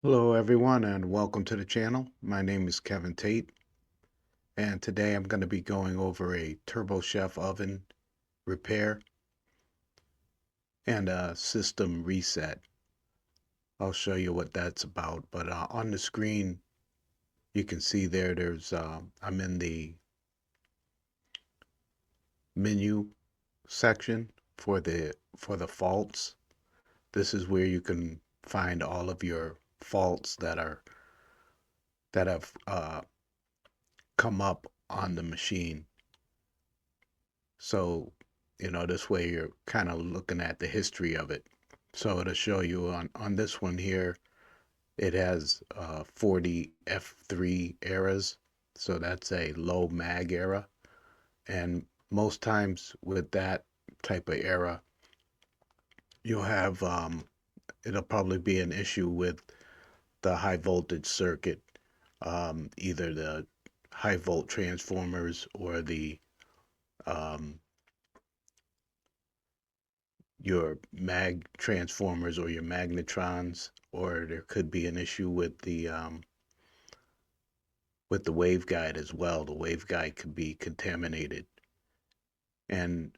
Hello everyone and welcome to the channel. My name is Kevin Tate and today I'm going to be going over a Turbo Chef oven repair and a system reset. I'll show you what that's about, but on the screen you can see there's I'm in the menu section for the faults. This is where you can find all of your faults that have come up on the machine. So, this way you're kind of looking at the history of it. So to show you on this one here, it has 40 F3 errors. So that's a low mag error. And most times with that type of error, you'll have, it'll probably be an issue with the high voltage circuit, either the high volt transformers or the um, your mag transformers or your magnetrons, or there could be an issue with the waveguide as well. The waveguide could be contaminated, and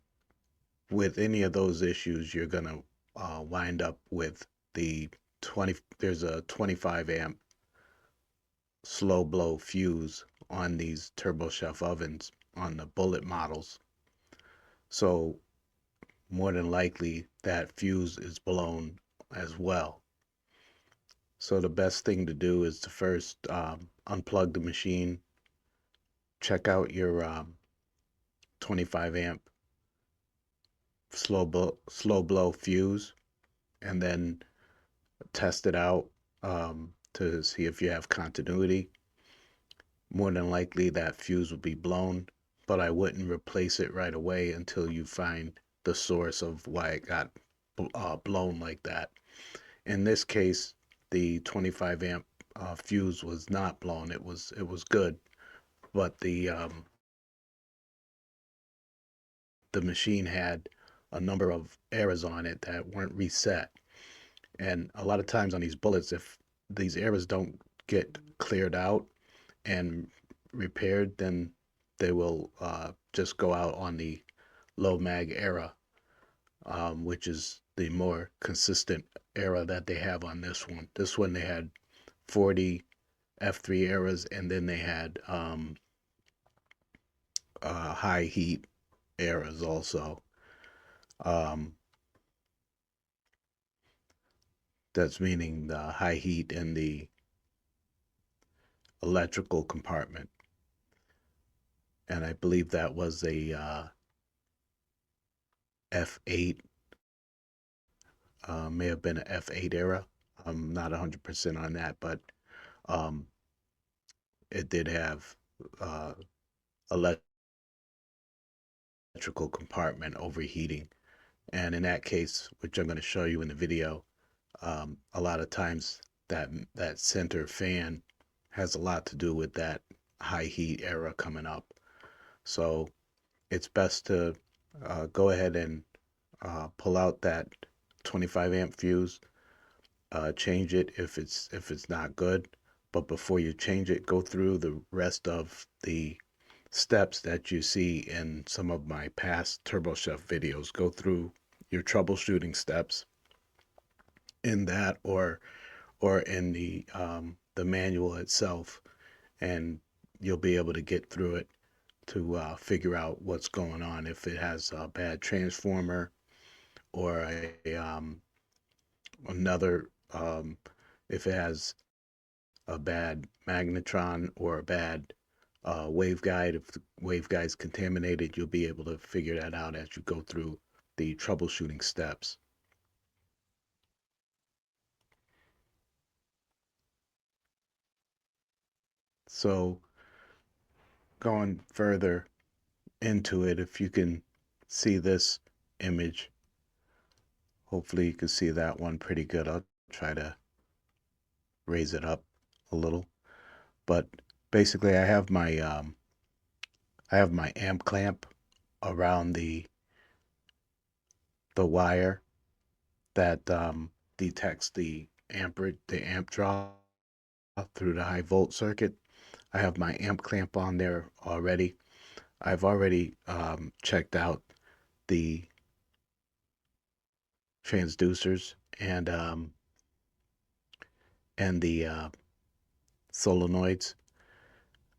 with any of those issues, you're gonna wind up with the 20. There's a 25 amp slow blow fuse on these Turbo Chef ovens on the bullet models. So more than likely that fuse is blown as well. So the best thing to do is to first unplug the machine, check out your 25 amp slow blow fuse, and then test it out to see if you have continuity. More than likely that fuse will be blown, but I wouldn't replace it right away until you find the source of why it got blown like that. In this case, the 25 amp fuse was not blown. It was good, but the machine had a number of errors on it that weren't reset. And a lot of times on these bullets, if these errors don't get cleared out and repaired, then they will just go out on the low mag error, which is the more consistent error that they have on this one. This one they had 40 F3 errors, and then they had high heat errors also. Um, that's meaning the high heat in the electrical compartment. And I believe that was a F8, may have been an F8 error. I'm not 100% on that, but um, it did have uh, electrical compartment overheating. And in that case, which I'm going to show you in the video, a lot of times that center fan has a lot to do with that high heat error coming up. So it's best to go ahead and pull out that 25 amp fuse, change it if it's not good. But before you change it, go through the rest of the steps that you see in some of my past Turbo Chef videos. Go through your troubleshooting steps in that, or in the manual itself, and you'll be able to get through it to figure out what's going on. If it has a bad transformer or another, if it has a bad magnetron or a bad waveguide. If the waveguide's contaminated, you'll be able to figure that out as you go through the troubleshooting steps. So going further into it, if you can see this image, hopefully you can see that one pretty good. I'll try to raise it up a little. But basically I have my amp clamp around the wire that detects the the amp draw through the high volt circuit. I have my amp clamp on there already. I've already checked out the transducers and the solenoids.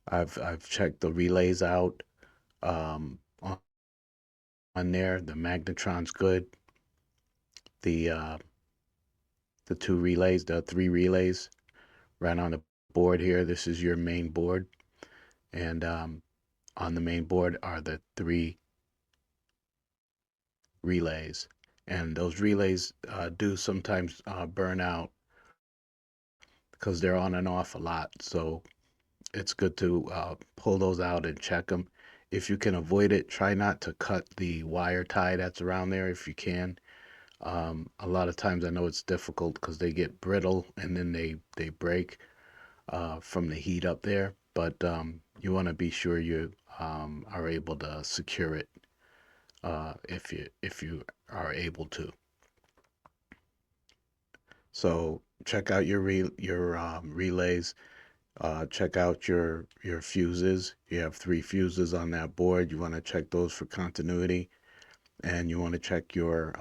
I've checked the relays out on there. The magnetron's good. The uh, the three relays right on the board here. This is your main board, and on the main board are the three relays. And those relays do sometimes burn out because they're on and off a lot. So it's good to pull those out and check them. If you can avoid it, try not to cut the wire tie that's around there if you can. A lot of times I know it's difficult because they get brittle and then they break from the heat up there. But you want to be sure you are able to secure it if you are able to. So check out your relays. Check out your fuses. You have three fuses on that board. You want to check those for continuity, and you want to check your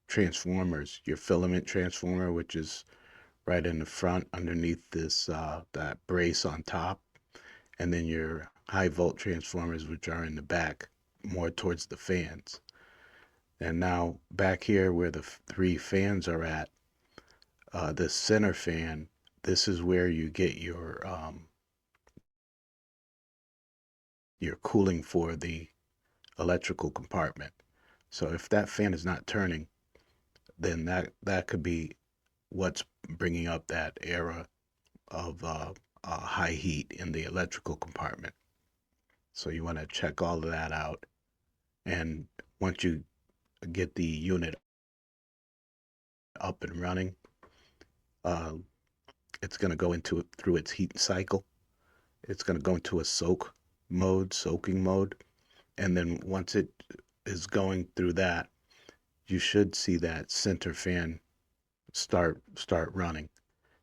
transformers. Your filament transformer, which is right in the front underneath this that brace on top, and then your high volt transformers, which are in the back, more towards the fans. And now back here where the three fans are at, the center fan, this is where you get your cooling for the electrical compartment. So if that fan is not turning, then that could be what's bringing up that era of high heat in the electrical compartment. So you want to check all of that out. And once you get the unit up and running, uh, it's going to go through its heat cycle. It's going to go into a soaking mode. And then once it is going through that, you should see that center fan start running.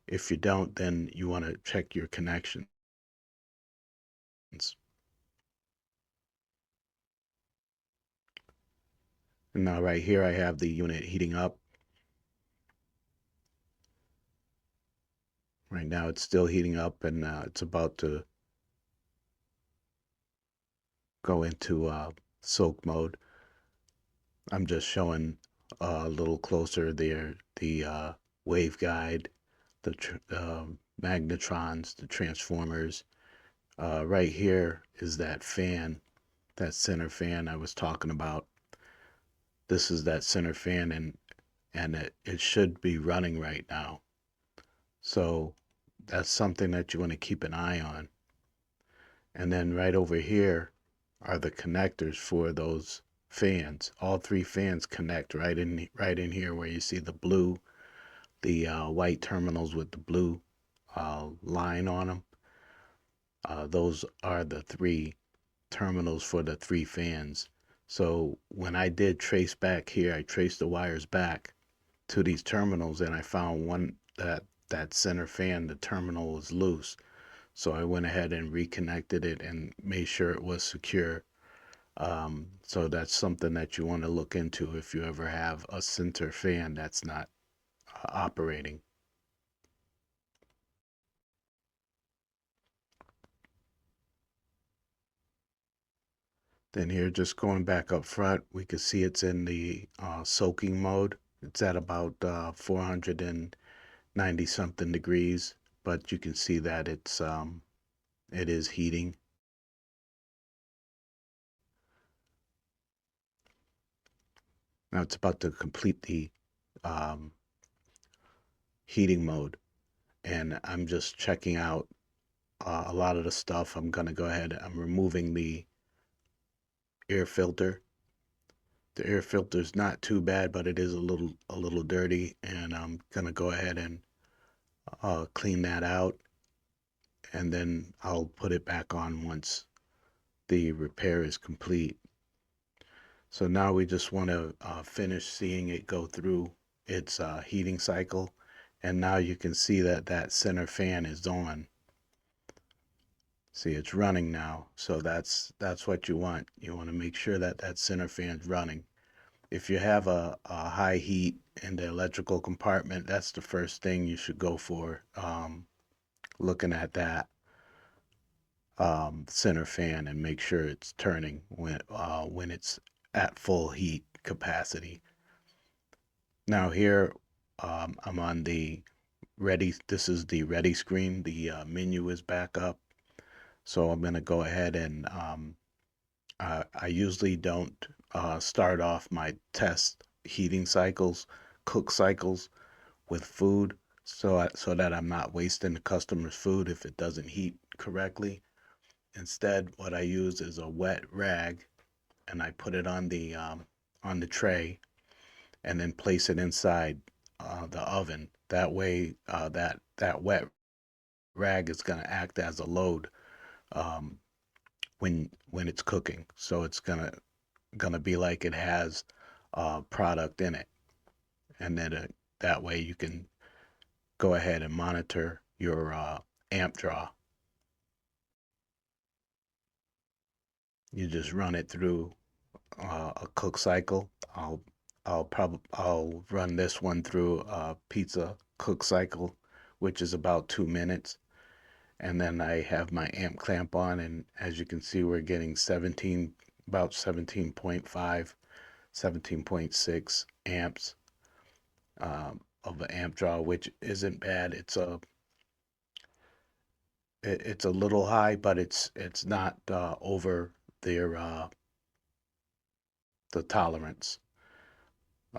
If you don't, then you want to check your connections. And now right here I have the unit heating up. Right now it's still heating up, and it's about to go into soak mode. I'm just showing a little closer there the waveguide, the magnetrons, the transformers. Right here is that fan, that center fan I was talking about. This is that center fan, and it should be running right now. So that's something that you want to keep an eye on. And then right over here are the connectors for those fans. All three fans connect right in here where you see the blue, the white terminals with the blue line on them. Those are the three terminals for the three fans. So when I did trace back here, I traced the wires back to these terminals, and I found one that center fan, the terminal was loose. So I went ahead and reconnected it and made sure it was secure. So that's something that you want to look into if you ever have a center fan that's not operating. Then here, just going back up front, we can see it's in the soaking mode. It's at about 490 something degrees, but you can see that it is heating. Now it's about to complete the um, heating mode, and I'm just checking out a lot of the stuff. I'm gonna go ahead. I'm removing the air filter. The air filter is not too bad, but it is a little dirty, and I'm gonna go ahead and clean that out, and then I'll put it back on once the repair is complete. So now we just want to finish seeing it go through its heating cycle. And now you can see that that center fan is on. See, it's running now. So that's what you want. You want to make sure that that center fan's running. If you have a high heat in the electrical compartment, that's the first thing you should go for. Looking at that center fan and make sure it's turning when it's at full heat capacity. Now here I'm on the ready. This is the ready screen. The menu is back up. So I'm going to go ahead and I usually don't start off my test heating cycles, cook cycles with food, so that I'm not wasting the customer's food if it doesn't heat correctly. Instead, what I use is a wet rag, and I put it on the tray, and then place it inside the oven. That way, that wet rag is going to act as a load um, when it's cooking. So it's gonna be like it has product in it, and then that way you can go ahead and monitor your amp draw. You just run it through a cook cycle. I'll run this one through a pizza cook cycle, which is about 2 minutes, and then I have my amp clamp on, and as you can see, we're getting about 17.5, 17.6 amps of the amp draw, which isn't bad. It's a little high, but it's not over their the tolerance.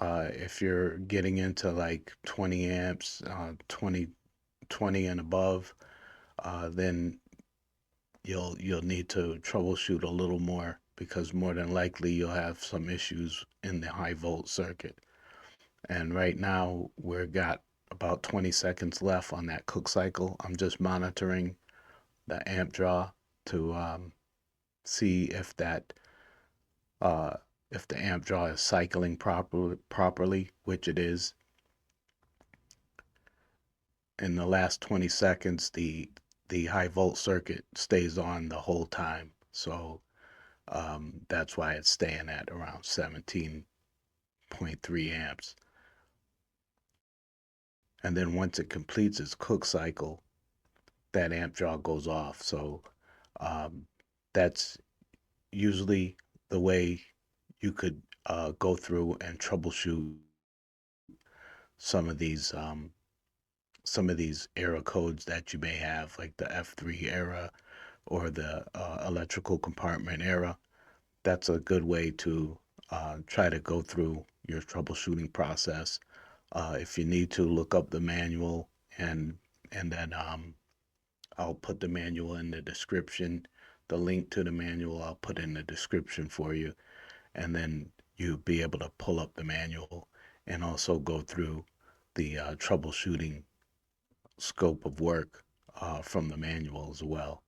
If you're getting into like 20 amps, 20 and above, then you'll need to troubleshoot a little more because more than likely you'll have some issues in the high volt circuit. And right now we've got about 20 seconds left on that cook cycle. I'm just monitoring the amp draw to see uh, if the amp draw is cycling properly, which it is. In the last 20 seconds, the high volt circuit stays on the whole time. So that's why it's staying at around 17.3 amps. And then once it completes its cook cycle, that amp draw goes off. So um, that's usually the way you could go through and troubleshoot some of these um, some of these error codes that you may have, like the F3 error or the electrical compartment error. That's a good way to try to go through your troubleshooting process. If you need to look up the manual and then I'll put the manual in the description. The link to the manual I'll put in the description for you, and then you'll be able to pull up the manual and also go through the troubleshooting scope of work from the manual as well.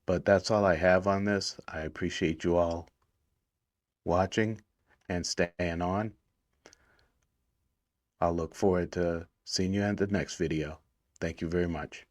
But that's all I have on this. I appreciate you all watching and staying on. I'll look forward to seeing you in the next video. Thank you very much.